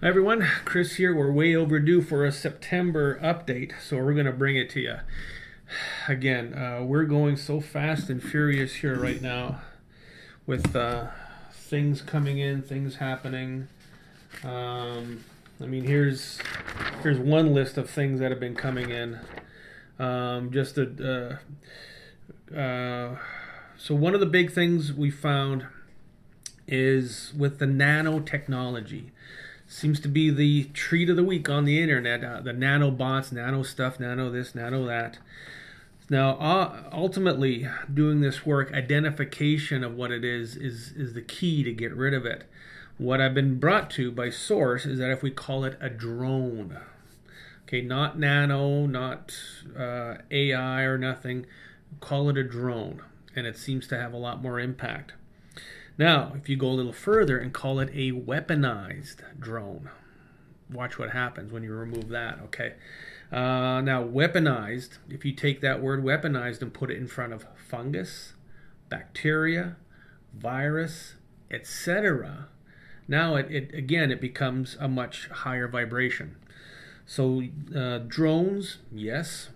Hi everyone, Chris here. We're way overdue for a September update, so we're going to bring it to you. Again, we're going so fast and furious here right now with things coming in, things happening. I mean, here's one list of things that have been coming in. So one of the big things we found is with the nanotechnology. Seems to be the treat of the week on the internet. The nanobots, nano stuff, nano this, nano that. Now, ultimately, doing this work, identification of what it is the key to get rid of it. What I've been brought to by source is that if we call it a drone, okay, not nano, not AI or nothing, call it a drone, and it seems to have a lot more impact. Now, if you go a little further and call it a weaponized drone, watch what happens when you remove that, okay? Now, weaponized, if you take that word weaponized and put it in front of fungus, bacteria, virus, etc., now it becomes a much higher vibration. So drones, yes,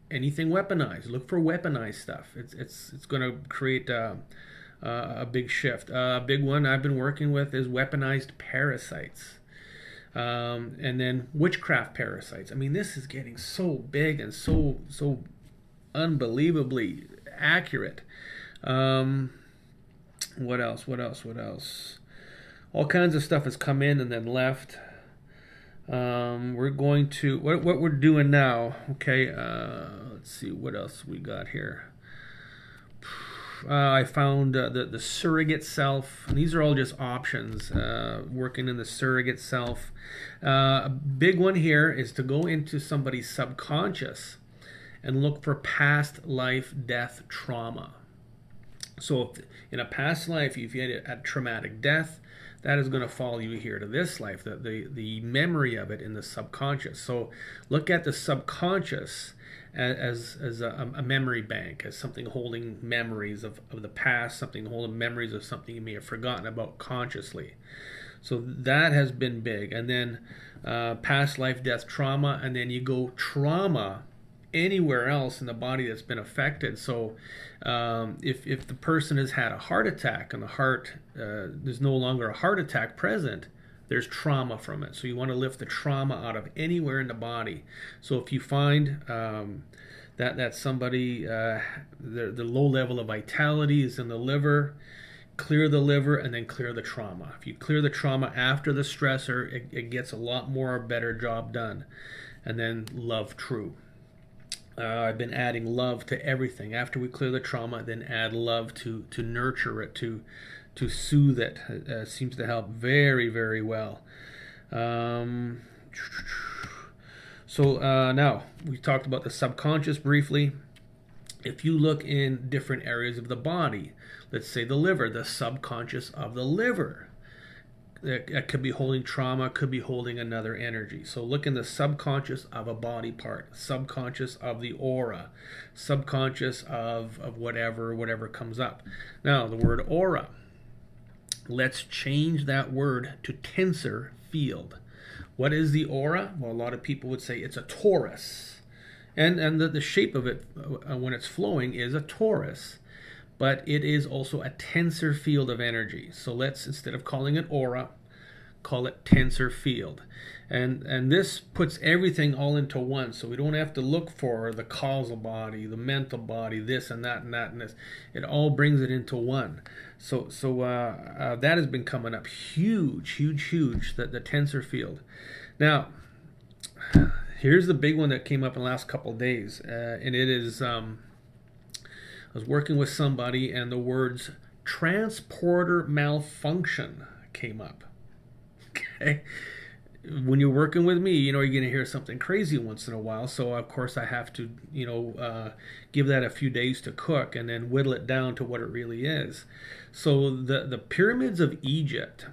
anything weaponized. Look for weaponized stuff. It's going to create a big shift. A big one I've been working with is weaponized parasites. And then witchcraft parasites. I mean, this is getting so big and so unbelievably accurate. What else? All kinds of stuff has come in and then left. We're going to, what we're doing now, okay, let's see what else we got here. I found the surrogate self, and these are all just options, working in the surrogate self. A big one here is to go into somebody's subconscious and look for past life death trauma. So if in a past life, if you had a traumatic death, that is going to follow you here to this life, the memory of it in the subconscious. So look at the subconscious as a memory bank, as something holding memories of the past, something holding memories of something you may have forgotten about consciously. So that has been big. And then past life death trauma, and then you go trauma anywhere else in the body that's been affected. So if the person has had a heart attack and the heart, there's no longer a heart attack present, there's trauma from it. So you want to lift the trauma out of anywhere in the body. So if you find that somebody, the low level of vitality is in the liver, clear the liver and then clear the trauma. If you clear the trauma after the stressor, it gets a lot more better job done. And then love true. I've been adding love to everything. After we clear the trauma, then add love to nurture it, to soothe it. It seems to help very, very well. So now, we talked about the subconscious briefly. If you look in different areas of the body, let's say the liver, the subconscious of the liver, that could be holding trauma, could be holding another energy. So look in the subconscious of a body part, subconscious of the aura, subconscious of whatever comes up. Now, the word aura, let's change that word to tensor field. What is the aura? Well, a lot of people would say it's a torus. And the shape of it when it's flowing is a torus. But it is also a tensor field of energy. So let's, instead of calling it aura, call it tensor field. And this puts everything all into one. So we don't have to look for the causal body, the mental body, this and that and that and this. It all brings it into one. So that has been coming up huge, the tensor field. Now, here's the big one that came up in the last couple of days. And it is... I was working with somebody and the words transporter malfunction came up. Okay. When you're working with me, you know, you're going to hear something crazy once in a while. So, of course, I have to, give that a few days to cook and then whittle it down to what it really is. So the pyramids of Egypt,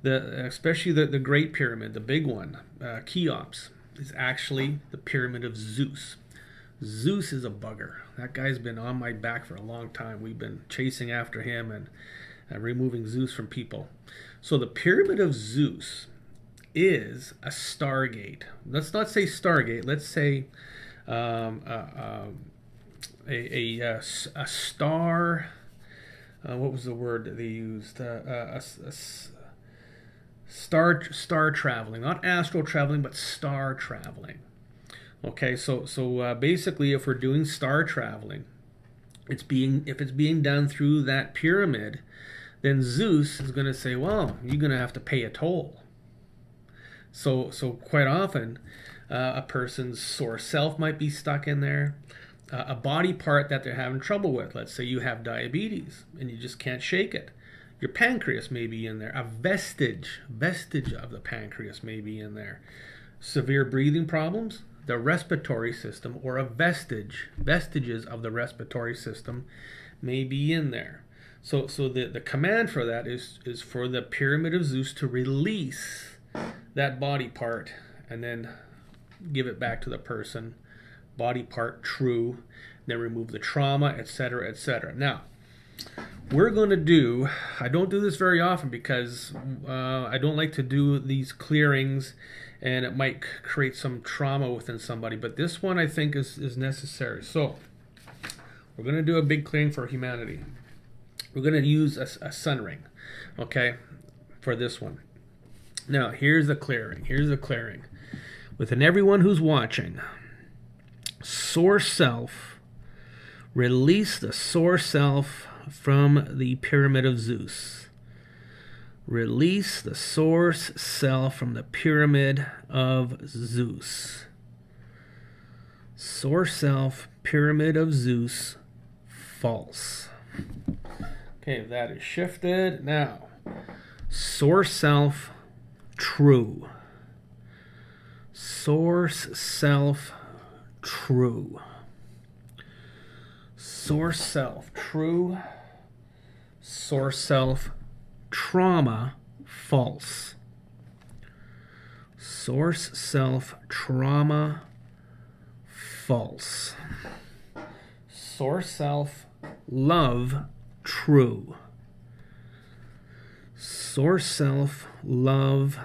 especially the Great Pyramid, the big one, Cheops, is actually the Pyramid of Zeus. Zeus is a bugger. That guy's been on my back for a long time. We've been chasing after him and removing Zeus from people. So the Pyramid of Zeus is a stargate. Let's not say stargate. Let's say a star. What was the word that they used? Star traveling, not astral traveling, but star traveling. Okay, so basically, if we're doing star traveling, if it's being done through that pyramid, then Zeus is going to say, well, you're going to have to pay a toll. So quite often, a person's source self might be stuck in there. A body part that they're having trouble with. Let's say you have diabetes and you just can't shake it. Your pancreas may be in there. A vestige of the pancreas may be in there. Severe breathing problems, the respiratory system, or vestiges of the respiratory system may be in there. So the command for that is for the pyramid of Zeus to release that body part and then give it back to the person. Body part true, then remove the trauma, etc., etc. Now, we're going to do, I don't do this very often because I don't like to do these clearings and it might create some trauma within somebody, but this one I think is necessary. So, we're going to do a big clearing for humanity. We're going to use a sun ring, okay, for this one. Now, here's the clearing. Within everyone who's watching, source self, release the source self from the pyramid of Zeus. Release the source self from the pyramid of Zeus. Source self, pyramid of Zeus, false. Okay, that is shifted. Now, source self, true. Source self, true. Source self, true. Source self, trauma, false. Source self, trauma, false. Source self, love, true. Source self, love,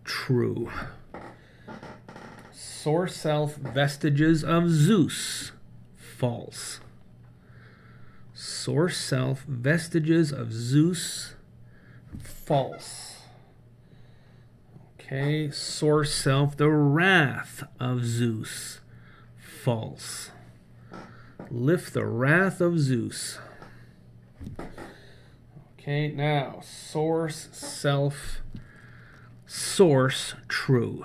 true. Source self, vestiges of Zeus, false. Source self, vestiges of Zeus, false. Okay, source self, the wrath of Zeus, false. Lift the wrath of Zeus. Okay, now, source self, source, true.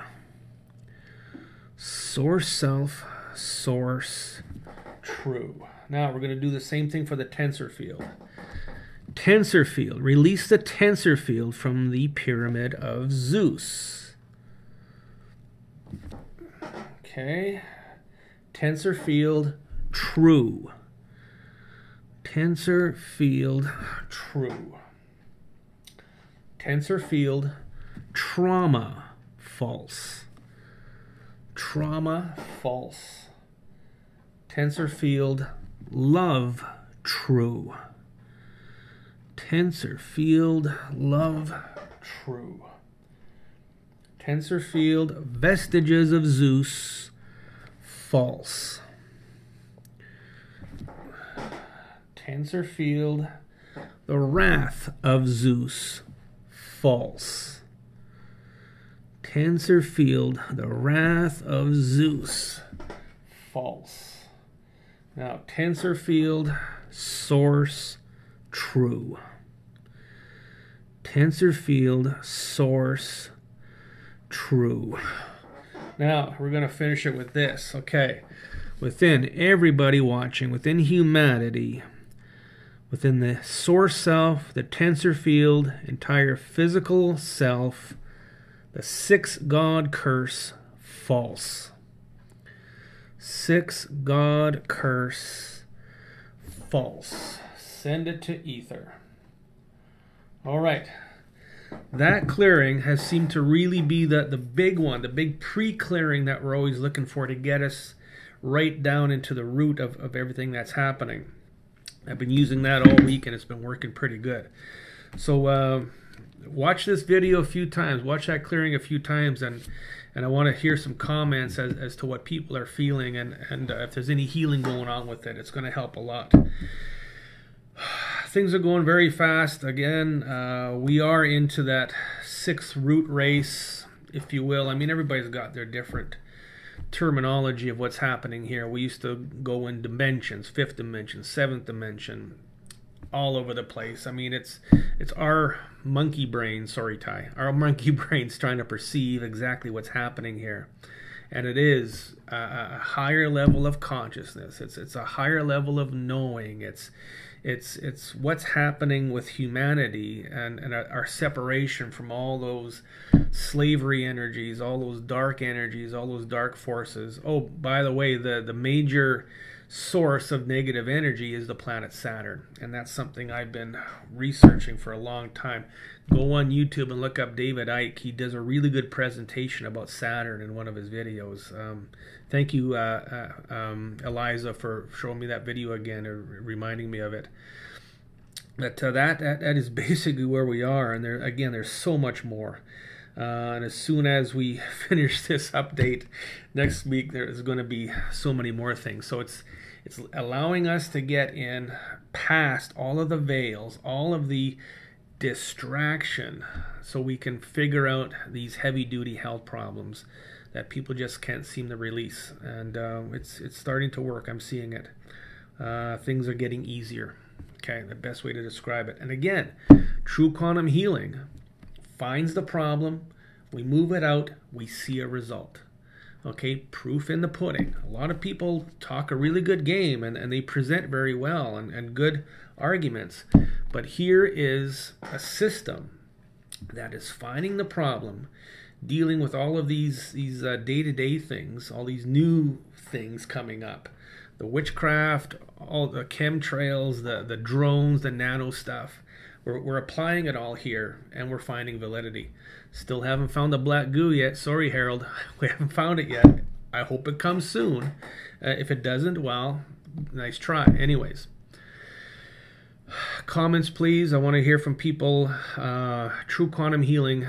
Source self, source, true. Now we're going to do the same thing for the tensor field. Tensor field. Release the tensor field from the pyramid of Zeus. Okay. Tensor field, true. Tensor field, true. Tensor field, trauma, false. Trauma, false. Tensor field, love, true. Tensor field, love, true. Tensor field, vestiges of Zeus, false. Tensor field, the wrath of Zeus, false. Tensor field, the wrath of Zeus, false. Now, tensor field, source, true. Tensor field, source, true. Now, we're going to finish it with this. Okay. Within everybody watching, within humanity, within the source self, the tensor field, entire physical self, the 6 God curse, false. 6 God curse, false. Send it to ether. All right. That clearing has seemed to really be the big one, the big pre-clearing that we're always looking for to get us right down into the root of everything that's happening. I've been using that all week and it's been working pretty good. So watch this video a few times, watch that clearing a few times, and I want to hear some comments as to what people are feeling, and if there's any healing going on with it. It's going to help a lot. Things are going very fast. Again, we are into that 6th root race, if you will. I mean, everybody's got their different terminology of what's happening here. We used to go in dimensions, 5th dimension, 7th dimension, all over the place. I mean, it's our monkey brain, sorry Ty, our monkey brain's trying to perceive exactly what's happening here. And it is a higher level of consciousness. It's a higher level of knowing. It's what's happening with humanity and our separation from all those slavery energies, all those dark energies, all those dark forces. Oh, by the way, the major source of negative energy is the planet Saturn, and that's something I've been researching for a long time. Go on YouTube and look up David Icke. He does a really good presentation about Saturn in one of his videos. Thank you, Eliza, for showing me that video again, or reminding me of it. But that is basically where we are, and there's so much more. And as soon as we finish this update next week, there's going to be so many more things. So it's allowing us to get in past all of the veils, all of the distraction, so we can figure out these heavy-duty health problems that people just can't seem to release. And it's starting to work. I'm seeing it. Things are getting easier. Okay, the best way to describe it. And again, true quantum healing finds the problem, we move it out, we see a result. Okay, proof in the pudding. A lot of people talk a really good game, and they present very well and good arguments. But here is a system that is finding the problem, dealing with all of these day-to-day things, all these new things coming up. The witchcraft, all the chemtrails, the drones, the nano stuff. We're applying it all here, and we're finding validity. Still haven't found the black goo yet. Sorry, Harold. We haven't found it yet. I hope it comes soon. If it doesn't, well, nice try. Anyways, comments, please. I want to hear from people. True quantum healing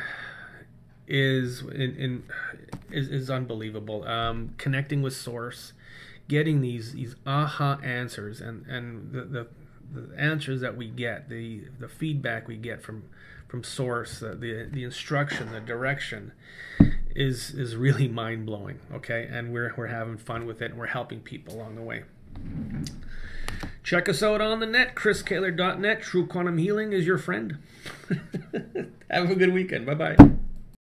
is unbelievable. Connecting with Source, getting these aha answers, and the answers that we get, the feedback we get from Source, the instruction, the direction is really mind-blowing. Okay, and we're having fun with it, and we're helping people along the way. Check us out on the net, chriskaler.net. True Quantum Healing is your friend. Have a good weekend. Bye-bye.